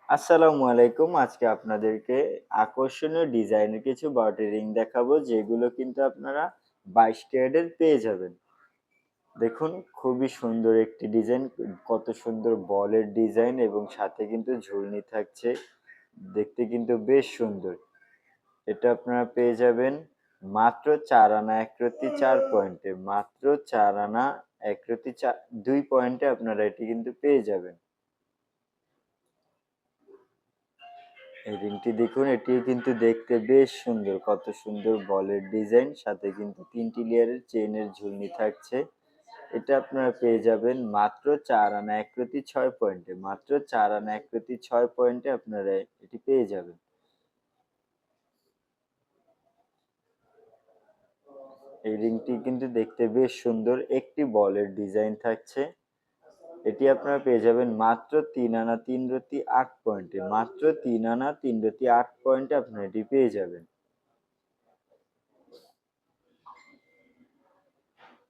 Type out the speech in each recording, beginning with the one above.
আসসালামু আলাইকুম। আজকে আপনাদেরকে আকর্ষণীয় ডিজাইনের কিছু বাউটি রিং দেখাবো, যেগুলো কিন্তু আপনারা 22 ক্যারেটের পেয়ে যাবেন। দেখুন, খুবই সুন্দর একটি ডিজাইন, কত সুন্দর বলের ডিজাইন এবং সাথে কিন্তু ঝুলনি থাকছে। দেখতে কিন্তু বেশ সুন্দর। এটা আপনারা পেয়ে যাবেন মাত্র ৪ আনা ১ রত্তি ৪ পয়েন্টে। মাত্র ৪ আনা ১ রত্তি ২ পয়েন্টে আপনারা এটি কিন্তু পেয়ে যাবেন। এই রিংটি দেখুন, এটিও কিন্তু দেখতে বেশ সুন্দর। কত সুন্দর বলের ডিজাইন, সাথে কিন্তু ৩টি লেয়ারের চেইনের ঝুলনি থাকছে। এটা আপনারা পেয়ে যাবেন মাত্র ৪ আনা ১ রত্তি ৬ পয়েন্টে। মাত্র ৪ আনা ১ রত্তি ৬ পয়েন্টে আপনারা এটি পেয়ে যাবেন। এই রিংটি কিন্তু দেখতে বেশ সুন্দর। একটি বলের ডিজাইন থাকছে। এটি আপনারা পেয়ে যাবেন মাত্র ৩ আনা ৩ রত্তি ৮ পয়েন্টে। মাত্র ৩ আনা ৩ রত্তি ৮ পয়েন্টে আপনারা এটি পেয়ে যাবেন।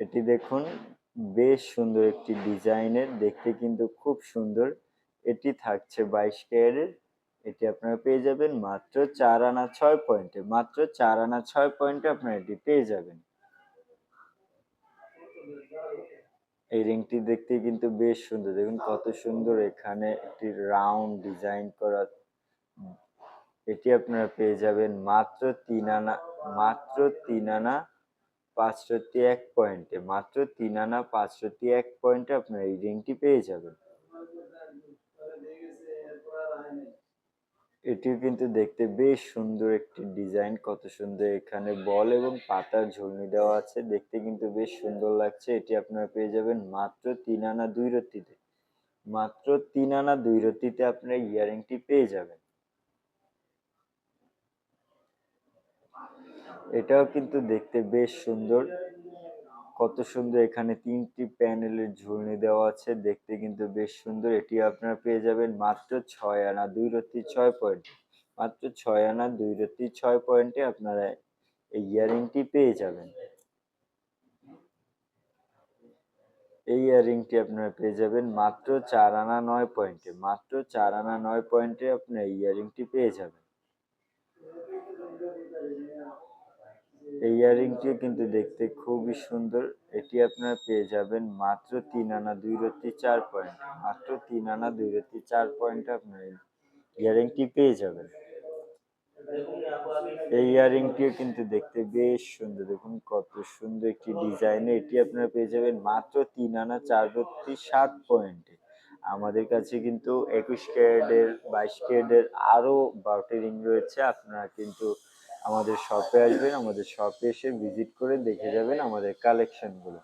এটি দেখুন, বেশ সুন্দর একটি ডিজাইনের, দেখতে কিন্তু খুব সুন্দর। এটি থাকছে 22 ক্যারেটের। এটি আপনারা পেয়ে যাবেন মাত্র ৪ আনা ৬ পয়েন্টে। মাত্র ৪ আনা ৬ পয়েন্টে আপনারা এটি পেয়ে যাবেন। এই রিংটি দেখতে কিন্তু বেশ সুন্দর। দেখুন কত সুন্দর, এখানে একটি রাউন্ড ডিজাইন করা। এটি আপনারা পেয়ে যাবেন মাত্র ৩ আনা, মাত্র ৩ আনা ৫ রত্তি ১ পয়েন্টে। মাত্র ৩ আনা ৫ রত্তি ১ পয়েন্টে আপনারা এই রিংটি পেয়ে যাবেন। এটিও কিন্তু দেখতে বেশ সুন্দর একটি ডিজাইন। কত সুন্দর, এখানে বল এবং পাতার ঝুলনি দেওয়া আছে। দেখতে কিন্তু বেশ সুন্দর লাগছে। এটি আপনারা পেয়ে যাবেন মাত্র ৩ আনা ২ রত্তিতে। মাত্র ৩ আনা ২ রত্তিতে আপনারা ইয়ারিংটি পেয়ে যাবেন। এটাও কিন্তু দেখতে বেশ সুন্দর। কত সুন্দর, এখানে ৩টি প্যানেলের ঝুলনি দেওয়া আছে। দেখতে কিন্তু বেশ সুন্দর। এটি আপনারা পেয়ে যাবেন মাত্র ৬ আনা ২ রত্তি ৬ পয়েন্টে। মাত্র ৬ আনা ২ রত্তি ৬ পয়েন্টে আপনারা এই ইয়ারিংটি পেয়ে যাবেন। এই ইয়ারিংটি আপনারা পেয়ে যাবেন মাত্র ৪ আনা ৯ পয়েন্টে। মাত্র ৪ আনা ৯ পয়েন্টে আপনারা এই ইয়ারিংটি পেয়ে যাবেন। এই ইয়ারিংটিও কিন্তু দেখতে খুবই সুন্দর। এটি আপনারা পেয়ে যাবেন মাত্র ৩ আনা ২ রত্তি ৪ পয়েন্ট। মাত্র ৩ আনা ২ রত্তি ৪ পয়েন্টে আপনারা ইয়ারিংটি পেয়ে যাবেন। এই ইয়ারিংটিও কিন্তু দেখতে বেশ সুন্দর। দেখুন কত সুন্দর একটি ডিজাইনে। এটি আপনারা পেয়ে যাবেন মাত্র ৩ আনা ৪ রত্তি ৭ পয়েন্টে। আমাদের কাছে কিন্তু ২১ ক্যারেটের, 22 ক্যারেটের আরো ১২টি রিং রয়েছে। আপনারা কিন্তু আমাদের শপে আসবেন। আমাদের শপে এসে ভিজিট করে দেখে যাবেন আমাদের কালেকশনগুলো।